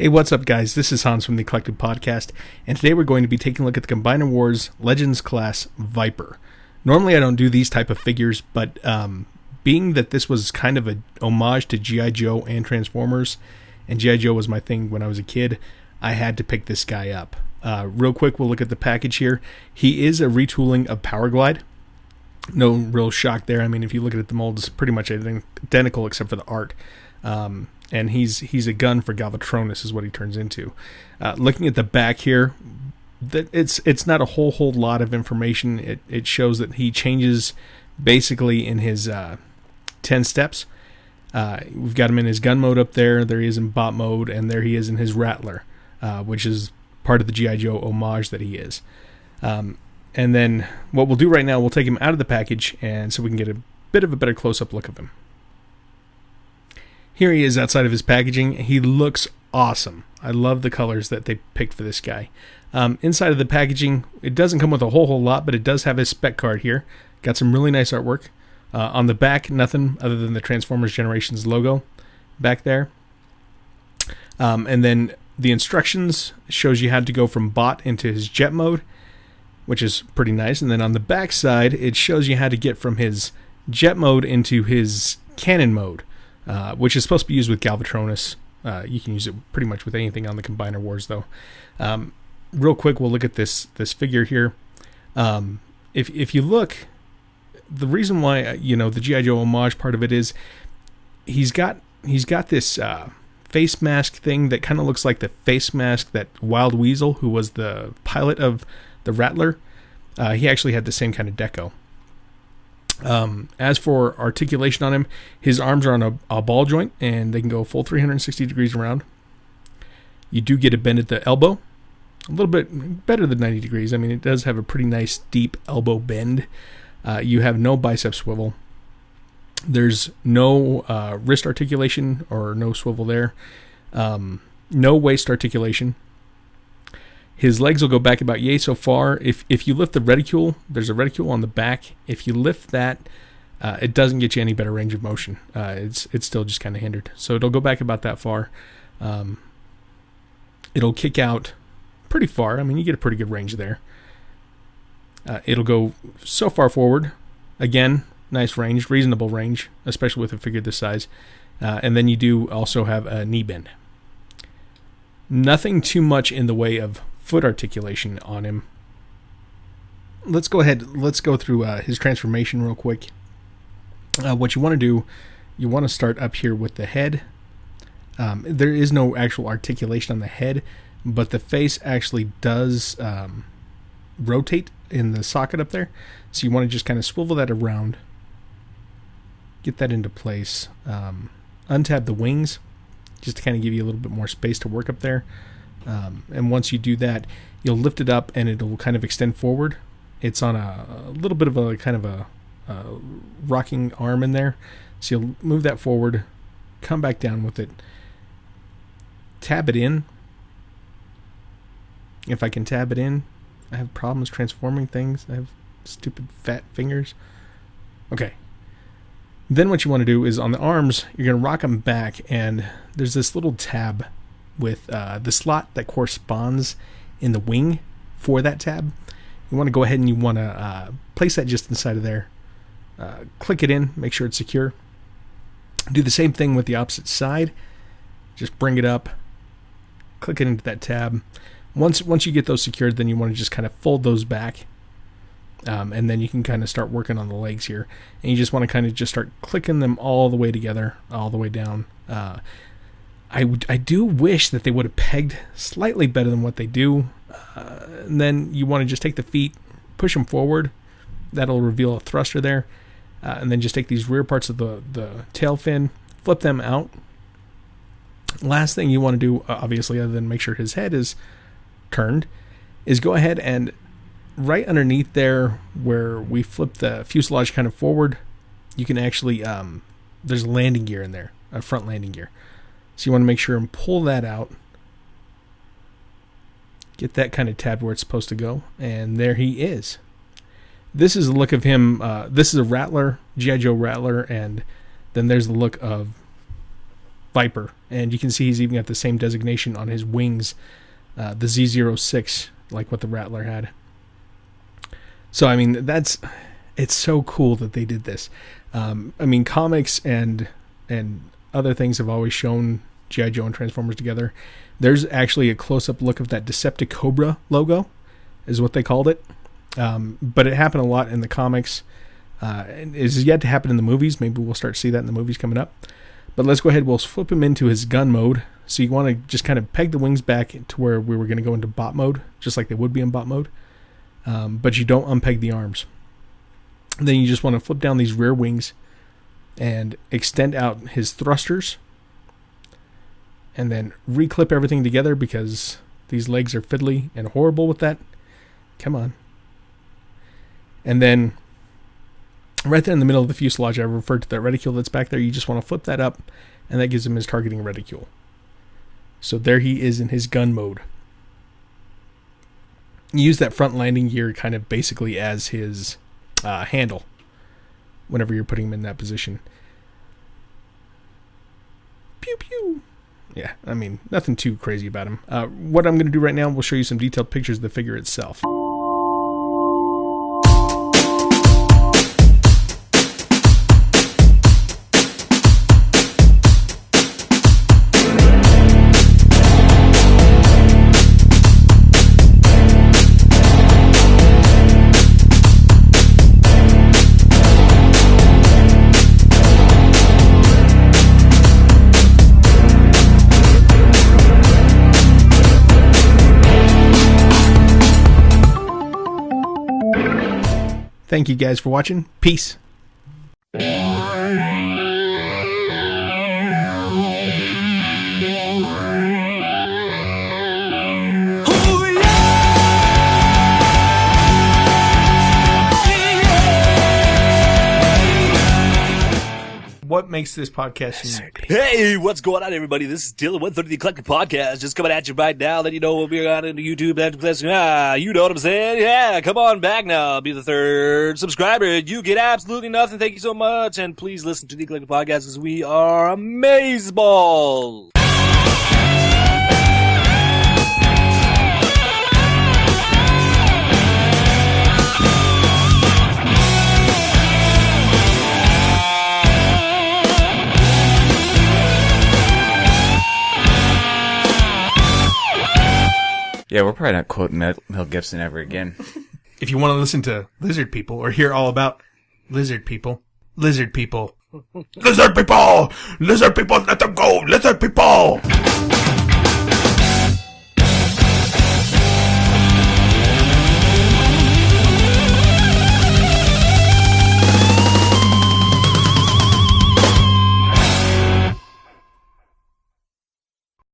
Hey, what's up, guys? This is Hans from the Eclectic podcast, and today we're going to be taking a look at the Combiner Wars Legends class Viper. Normally I don't do these type of figures, but being that this was kind of a homage to GI Joe and Transformers, and GI Joe was my thing when I was a kid, I had to pick this guy up. Real quick, we'll look at the package here. He is a retooling of Powerglide. No real shock there. I mean, if you look at it, the mold is pretty much identical except for the art. And he's a gun for Galvatronus is what he turns into. Looking at the back here, it's not a whole lot of information. It shows that he changes basically in his 10 steps. We've got him in his gun mode up there. There he is in bot mode, and there he is in his Rattler, which is part of the GI Joe homage that he is. And then what we'll do right now, we'll take him out of the package, and so we can get a bit of a better close-up look of him. Here he is outside of his packaging. He looks awesome. I love the colors that they picked for this guy. Inside of the packaging, it doesn't come with a whole lot, but it does have his spec card here. Got some really nice artwork. On the back, nothing other than the Transformers Generations logo back there. And then the instructions shows you how to go from bot into his jet mode, which is pretty nice. And then on the back side, it shows you how to get from his jet mode into his cannon mode. Which is supposed to be used with Galvatronus. You can use it pretty much with anything on the Combiner Wars, though. Real quick, we'll look at this figure here. If you look, the reason why the GI Joe homage part of it is he's got this face mask thing that kind of looks like the face mask that Wild Weasel, who was the pilot of the Rattler, he actually had the same kind of deco. As for articulation on him, his arms are on a ball joint, and they can go full 360 degrees around. You do get a bend at the elbow, a little bit better than 90 degrees. I mean, it does have a pretty nice deep elbow bend. You have no bicep swivel. There's no wrist articulation or no swivel there. No waist articulation. His legs will go back about yay so far. If you lift the reticule, there's a reticule on the back. If you lift that, it doesn't get you any better range of motion. It's still just kind of hindered. So it'll go back about that far. It'll kick out pretty far. I mean, you get a pretty good range there. It'll go so far forward. Again, nice range, reasonable range, especially with a figure this size. And then you do also have a knee bend. Nothing too much in the way of foot articulation on him. Let's go through his transformation real quick. What you want to do, you want to start up here with the head. There is no actual articulation on the head, but the face actually does rotate in the socket up there. So you want to just kind of swivel that around, get that into place, untab the wings just to kind of give you a little bit more space to work up there. And once you do that, you'll lift it up and it'll kind of extend forward. It's on a little bit of a kind of a rocking arm in there. So you'll move that forward, come back down with it, tab it in. If I can tab it in, I have problems transforming things. I have stupid fat fingers. Okay. Then what you want to do is on the arms, you're going to rock them back, and there's this little tab with the slot that corresponds in the wing for that tab. You want to go ahead and you want to place that just inside of there. Click it in, make sure it's secure. Do the same thing with the opposite side. Just bring it up, click it into that tab. Once you get those secured, then you want to just kind of fold those back. And then you can kind of start working on the legs here. And you just want to kind of just start clicking them all the way together, all the way down. I do wish that they would have pegged slightly better than what they do. And then you want to just take the feet, push them forward. That'll reveal a thruster there. And then just take these rear parts of the tail fin, flip them out. Last thing you want to do, obviously, other than make sure his head is turned, is go ahead and right underneath there where we flip the fuselage kind of forward, you can actually, there's a landing gear in there, a front landing gear. So you want to make sure and pull that out. Get that kind of tabbed where it's supposed to go. And there he is. This is the look of him. This is a Rattler, GI Joe Rattler. And then there's the look of Viper. And you can see he's even got the same designation on his wings, the Z06, like what the Rattler had. So, I mean, it's so cool that they did this. I mean, comics and other things have always shown GI Joe and Transformers together. There's actually a close-up look of that Decepticobra logo, is what they called it. But it happened a lot in the comics. It is yet to happen in the movies. Maybe we'll start to see that in the movies coming up. But let's go ahead. We'll flip him into his gun mode. So you want to just kind of peg the wings back to where we were going to go into bot mode, just like they would be in bot mode. But you don't unpeg the arms. Then you just want to flip down these rear wings and extend out his thrusters. And then reclip everything together because these legs are fiddly and horrible with that. Come on. And then right there in the middle of the fuselage, I referred to that reticule that's back there. You just want to flip that up, and that gives him his targeting reticule. So there he is in his gun mode. You use that front landing gear kind of basically as his handle whenever you're putting him in that position. Pew pew. Yeah, I mean, nothing too crazy about him. What I'm going to do right now, we'll show you some detailed pictures of the figure itself. Thank you guys for watching. Peace. What makes this podcast unique? Hey, what's going on, everybody? This is Dylan, 130 the Eclectic Podcast, just coming at you right now, letting you know what we're on into YouTube. You know what I'm saying? Yeah, come on back now. Be the third subscriber. You get absolutely nothing. Thank you so much. And please listen to the Eclectic Podcast because we are amazeballs. Yeah, we're probably not quoting Mel Gibson ever again. If you want to listen to lizard people or hear all about lizard people, lizard people, let them go, lizard people!